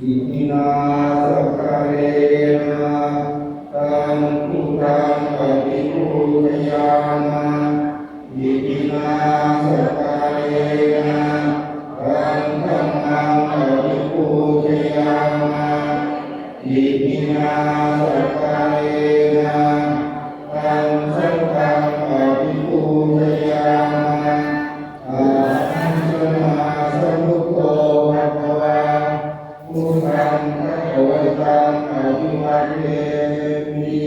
อิมินาสการเรนะตังพุทธังปฏิปูชยามะอิมินาสการเรนะตังธัมมังปฏิปูชยามะอิมินาสการเรนะตังสังฆังปฏิปูชยามะอะระหังสัมมาสัมพุทโธภะคะวะพุทธังภะคะวันตังอะภิวาเทมิ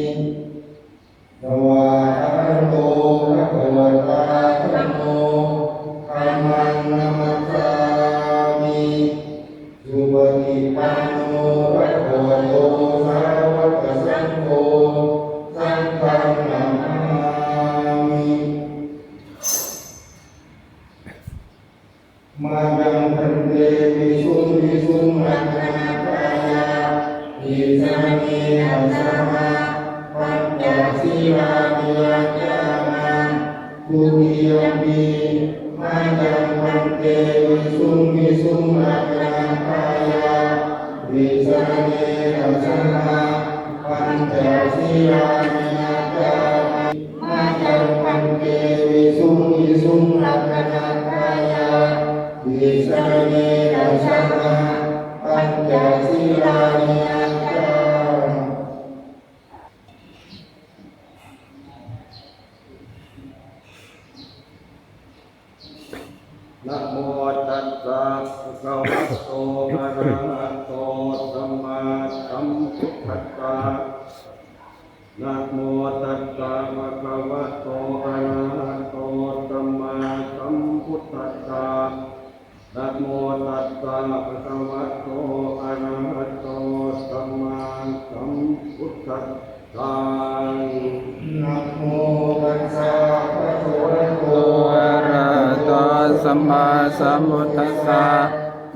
สวาหะโตภะคะวะตาธัมโมธัมมังนัมมัสสามิสุปฏิปันโนภะคะวะโตสาวกสังโฆสังฆังนะมามิมายังพันเตวิสุงวิสุงรัตนาคายาอิสามิหัสสะมะปัญจศีลานิยจามาทุติยมปีมายังพันเตวิสุงวิสุงรัตนาคายาอิสามิหัสสะมะปัญจศีลานิยจามายังพันเตวิสุงวิสุงรัตนาคายาอิสามิหัสสะมะปัญจศีลานิยจานะโมตัสสะภะคะวะโตอะระหะโตสัมมาสัมพุทธัสสะนะโมตัสสะภะคะวะโตอะระหะโตสัมมาสัมพุทธัสสะนะโมตัสสะภะคะวะโตอะระหะโตสัมมาสัมพุทธัสสะนะโมตัสสะภะคะวะโตอะระหะโตสัมมาสัมพุทธัสสะ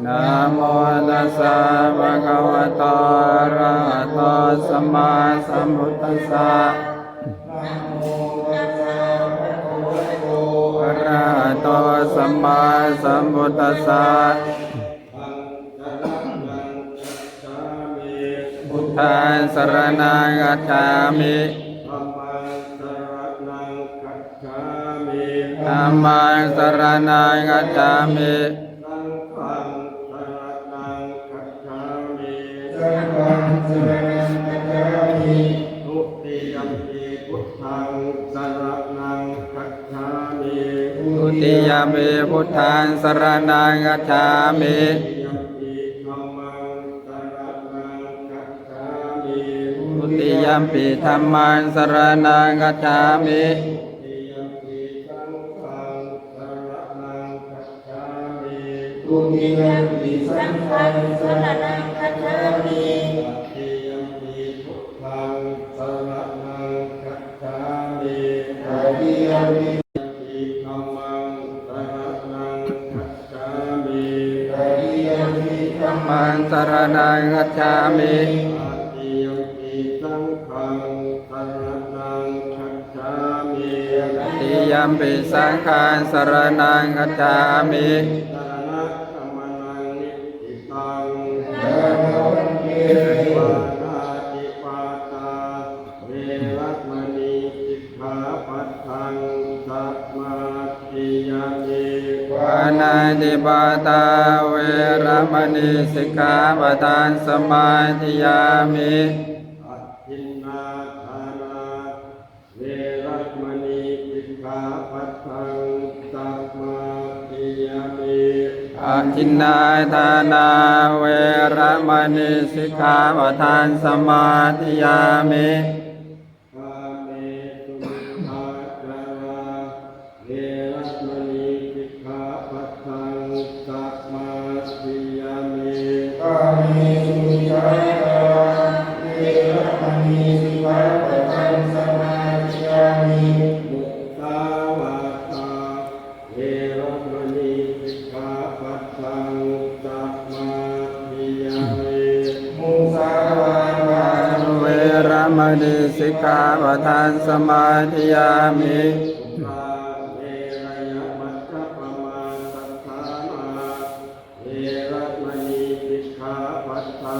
นะโมตัสสะภะคะวะโตอะระหะโตสัมมาสัมพุทธัสสะนะโมตัสสะภะคะวะโตอะระหะโตสัมมาสัมพุทธัสสะพุทธังสรณังคัจฉามิธัมมังสรณังคัจฉามิสังฆังสรณังคัจฉามิทุติยัมปิพุทธังสรณังคัจฉามิทุติยัมปิพุทธังสรณังคัจฉามิทุติยัมปิธัมมังสรณังคัจฉามิทุติยัมปิสังฆังสรณังคัจฉามิตติยัมปิพุทธังสรณังคัจฉามิตติยัมปิธัมมังสรณังคัจฉามิตติยัมปิธัมมังสรณังคัจฉามิตติยัมปิสังฆังสรณังคัจฉามิตติยัมปิสังฆังสรณังคัจฉามิปานาติปาตาเวรมณีสิกขาปะทังสมาธิยามิอทินนาทานาเวรมณีสิกขาปะทังสมาธิยามิอทินนาทานาเวรมณีสิกขาปะทังสมาธิยามิมณีสิกขาปะทังสมาธิยามิเ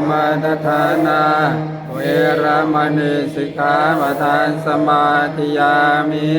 มาทฐานาเวรมณีสิกขาปะทังสมาธิยามิ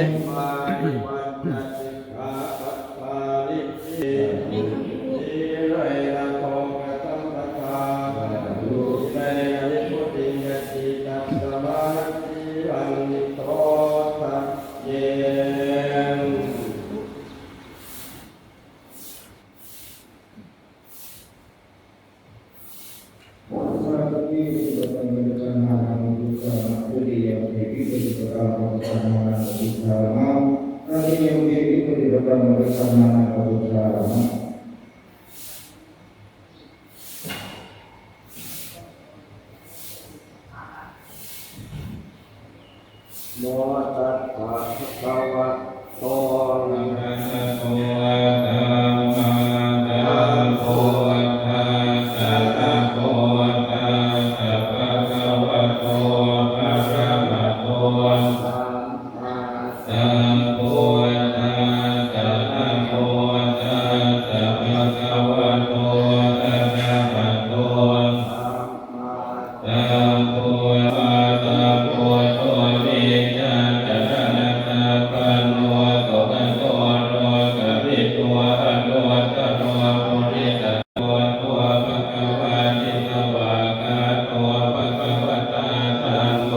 โมตัสสะภะคะวะโตอะระหะโตสัมมาสัมพุทธัสสะนะโมตัสสะภะคะวะโตอะระหะโตสัมมาสัมพุทธัสสะนะโมตัสสะภะคะวะโตอะระหะโตสัมมาสัมพุทธัสสะพุทโธวิจารณะปันโนสุขโตโรกวิตัวอโนตโนปุริสโตตัวภะคะวะติสวากาโตภะคะวะตาธัมโม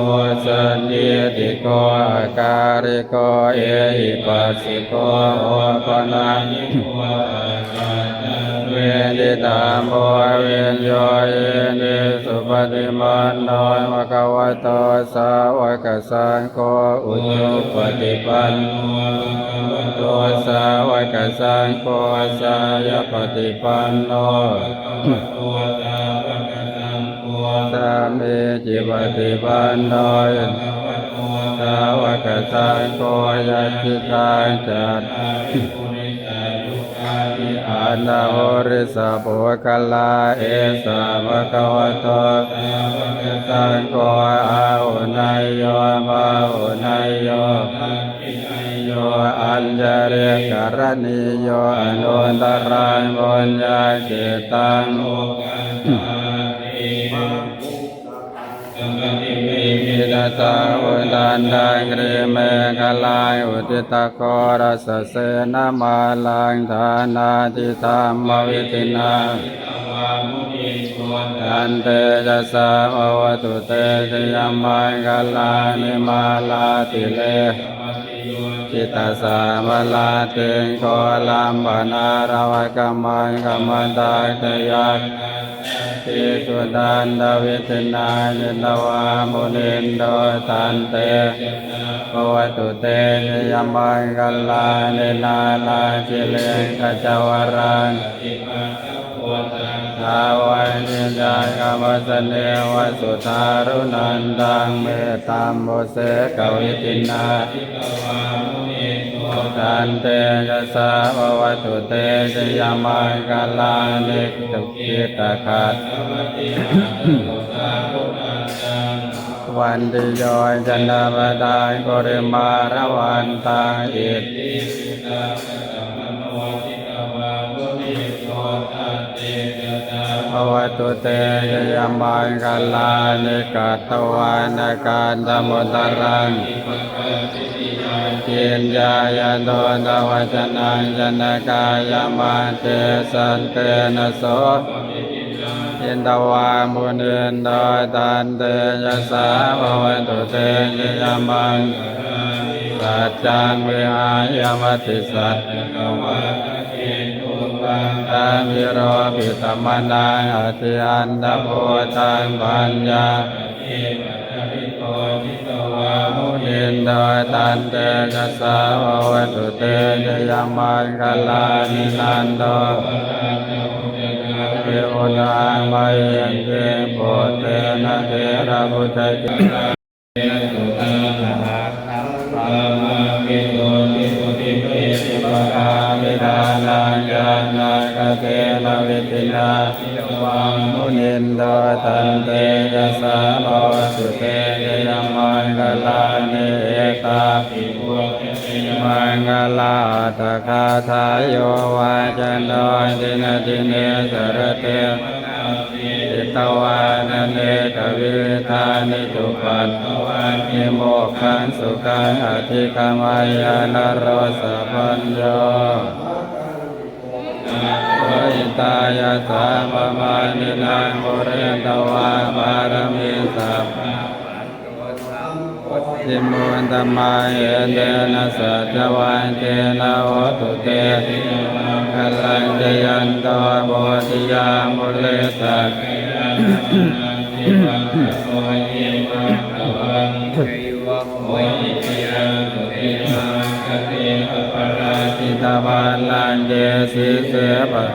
สันติติโกอาการิโกเอหิปัสสิโกโอปนัญญิโกอาคาจันเวทิตามโมเวนโยเยนิสุปฏิมันโนภะคะวะโตสาวกสังโฆอุจุปฏิปันโนภะคะวะโตสาวกสังโฆสายปฏิปันโนภะคะวะโตสาวกสังโฆสามีจิปฏิปันโนภะคะวะโตสาวกสังโฆยัจฉิตาจัตอานาโหริสะโภคลาเอสะภะคะวะโตสาวกสังโฆอาหุนายโยมาหุนายโยภักขินายโยอัญญเรกรณีโยอนุตตรังบุญญาเจตังโอกันตาติสัมปติเวมิตตาอุตันตังเรเมฆลายอุติตะโครัสเสนามาลังธานาทิธรรมวิตินาอันเตจะสาววตุเตชยมังกลานิมาลาติเลจิตตสามลาเตงโคลัมปนาราวกมังกมันตาเตยักติสุดันดาวิทนาจินวามุนินโดตันเตภวตุเตชยมังกลานินาลาจิเลกจวรังสาวันยินดากามสเนวสุธารุนันดังเมตตามโมเสกวิตินาตันเตจะสาววตุเตชยมังกลานิจุกิตาคัตวันติโยจันดาบดายกริมารวันตังอิติภวตุเตชยมังกลานิกัตตวานาการธมุตรังกินญาญโดนวัจนังจนกายมาเตสันเตนะโสอินทวามุนินโดตันเตยะสาววตุเตชยมังสัจจังวิหายมติสัตตามิโรปิตมนังอธิอันตโพธังปัญญามุนินโดตันเตจะสาววตุเตชยมังกลานินันโตเทวดามายันเตโพเตนะเทระพุทธเจ้าสุตตะหะนัมปามาวิโตติโพธิเปติปะกามิดานังญาณังกเกนะวิตินาวังมุนินโดตันเตจะสาววตุเตชยมังกลานิเอตาภิพุทธมังกลาตคาทายโยวาจโนตินะติเนสรเต อิตวานันเนกวิธานิจุปัตตวานิโมกขันสุขังอธิกามายานโรสะปัญโยอิตายะสามมานินังโมเรตวาบารมีสัพสิมุนตมาเยเดนะสัจวันเจนะโหตุเตกัลลัญจยันโตโพธิยามุเลสักทิตาบัลลังเยสิเสปะ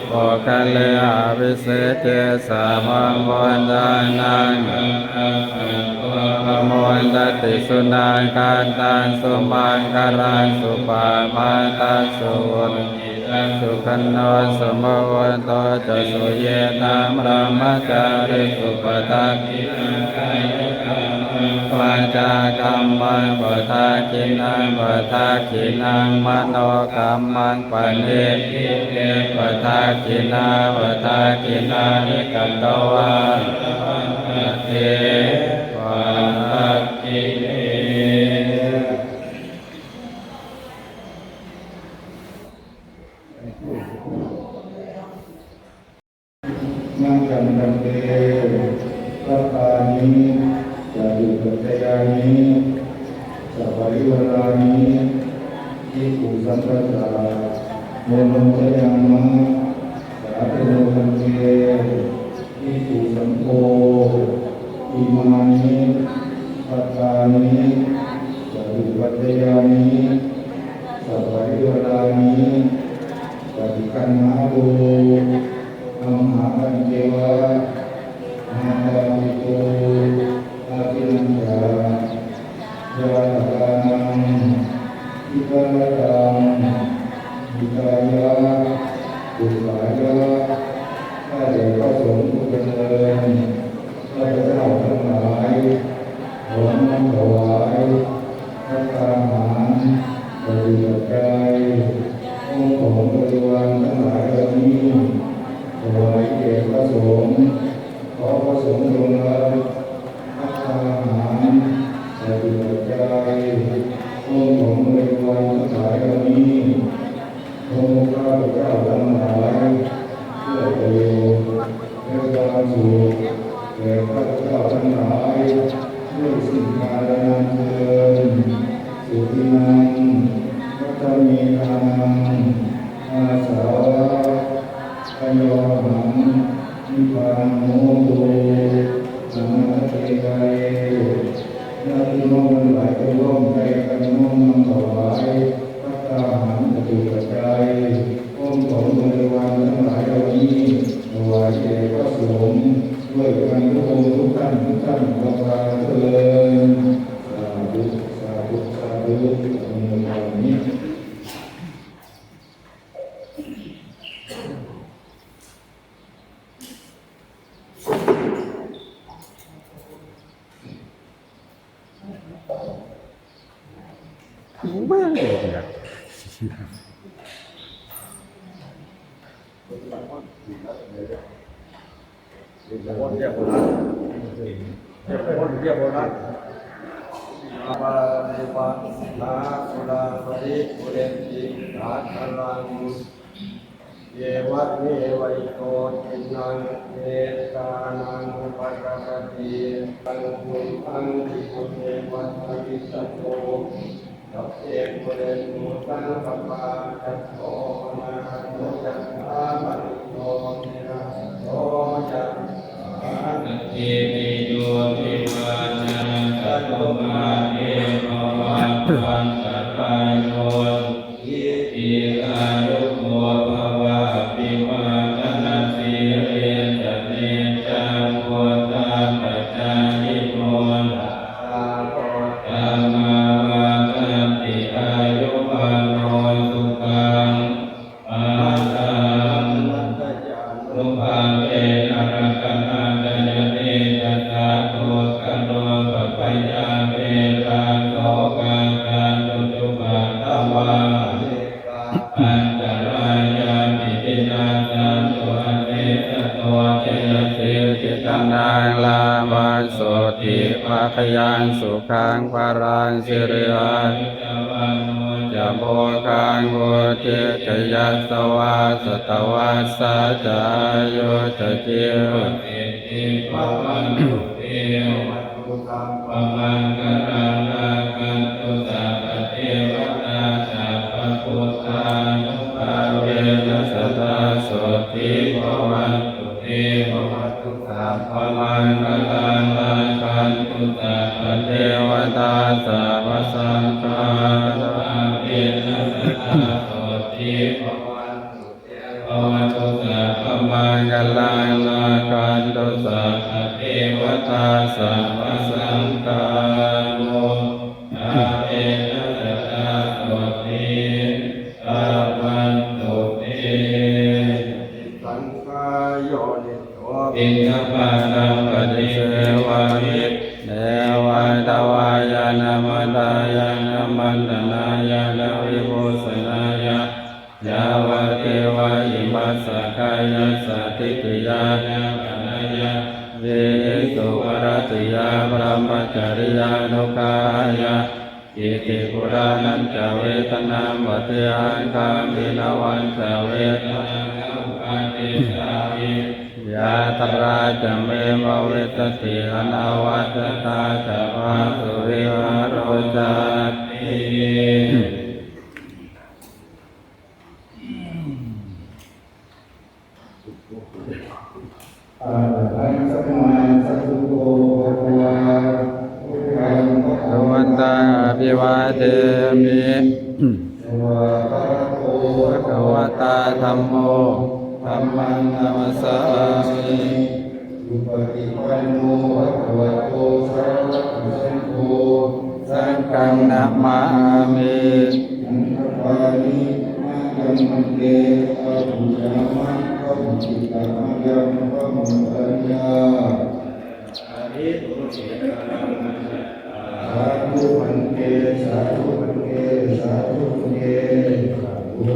โอคะเลอาวิเศษเจสามังวันดานังพมวันตติสุนังการตังสุมังคารังสุปามาตัสสุนสุขันโนสมวันโตจะสุเยนามรามจาริสุปทักขิวาจากรรมังปทาคินังปทาคินังมโนกรรมังปณิปทาคินาปทาคินานิกันตวาเทวาคิเนมังคันตันเตสัพพานิจารุปัจจยานิสัพพะริวารานิอิปุสัมปทาโมโนทยามะสาธุโนทันเตอิปุสัมโฆอิมานิปัตตานิจารุปัจจยานิสัพพะริวารานิปฏิคันหาโลธรรมะปัญเจวะนาคามิโตอาทินัญญายาตานังอิกาตังอิกายะปุกายะข้าแต่พระสงฆ์ผู้เจริญข้าพเจ้าทั้งหลายขอน้อมถวายพระทานอาหารปฏิบัติใจของบริวารทั้งหลายเหล่านี้ถวายแด่พระสงฆ์ขอพระสงฆ์จงรับพระทานอาหารปฏิบัติใจของบริวารทั้งหลายเหล่านี้ของข้าพเจ้าทั้งหลายเพื่อประโยชน์และความสุขแก่ข้าพเจ้าทั้งหลายด้วยสิ่งกาลนานเทินสุขินังวัฏมีนังอาสาวะขยอหังนิพพานโมโตสัมมาเตไกญาติโยมทั้งหลายก็ร่วมใจกันน้อมนำถวายพระทานอาหารปฏิบัติใจของบริวารทั้งหลายเหล่านี้ถวายแด่พระสงฆ์ด้วยกันทุกองค์ทุกท่านทุกท่านขอพระเถิดสาธุสาธุสาธุอนุโมทนามิ บ้าเลยเนี่ย คนเรียกโบราณคนเรียกโบราณปาริปัสสาสุราปริปุเรนติสาคลังเยวะเมวัยโตทินังเมตตานังอุปการปติตังคุมอังคิปุเทวัตติสัตโตสัพเพปุเรนตุสังกปาจัตโตนะโมจัตตามันิโยติระโตจัตเอมิโยติมานังสัตตมาเอภวันตังสัตตายโยอิติอายุโมภวะปิมาตนาสีเรจเนจังโมตาปัจจายิโมนาสาโกตัมมาวาตันติอายุวันโนสุขังอาตังนุภาเวนะระกะนาตยเนจัตตาโตกะโนปะปะยาเวราโตกะกะตุ คยังสุขังปารังสิริยันจะโภคังโหติจยัสสวาสตวัสสะจายุจจิวภวันตุเตวัตถุสัพพมังคารังราคันตุสัพพเทวตาสัพพพุทธานุภาเวนัสสตาโสติภวันตุเตวัตถุสัพพมังคารังราคันตุสัพพเทวตาสัพพสังฆานุภาเวนัสสตาโสติภวันตุเตวัตถุสัพพมังคารังราคันตุสัพพเทวตาสัพพสังฆานุภาเวนัสสตาโสติภวันตุเตสังฆายโยนิโสปิญญปานังปฏิเสวามิเนวัตวายานามดายานมันตนายานวิโสนายายาวะเทวะอิมัสสะกายะสติติยายะปนายะเวสุวรติยาพระมจริยานุกายะอิติปุรานันจะเวทนามวัฏยังคามินวันจะเวทนานุปัฏฐิสามิยาตราจะเมวะเวตติอนาวัตตาจะวาสุริหาโรจัตติอะระหังสัมมาสัมพุทโธภะคะวาพุทธังภะ ภ คะ วั วัน นตังอภิวาเทมิ วะคะโต ภะคะวะตาธัมโมธัมมังนัมสสามิ สุปฏิปันโนภะคะวะโตสาวกสังโฆสังฆั กั ง งนะมามิ อันตปานิมายัมมันเตอะภูยามะขะมุจิตามะยัมขะมุตัญญาสาธุพันเตสาธุพันเตสาธุพันเตสาธุ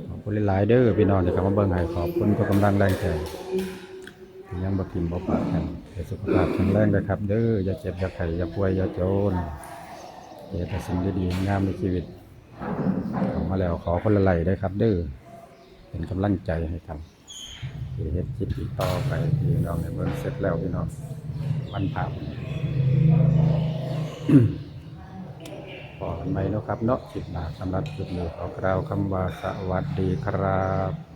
ขอบคุณหลายๆเด้อพี่น้องที่เข้ามาเบิ่งให้ขอบคุณทุกกำลังแรงใจที่ยังบ่กินบ่ปากกันให้สุขภาพแข็งแรงเด้อครับ เด้ออย่าเจ็บอย่าไข้อย่าป่วยอย่าจนเฮ็ดแต่สิ่งดีๆงามในชีวิตเข้ามาแล้วขอคนละไหลได้อครับ เด้อเป็นกำลังใจให้กันที่เฮ็ดคลิปอีกต่อไปพี่น้องได้เบิ่งเสร็จแล้วพี่น้องวันพระ พอกันไหมเนาะครับเนาะคลิปหน้าสำหรับคลิปนี้ขอกล่าวคำว่าสวัสดีครับ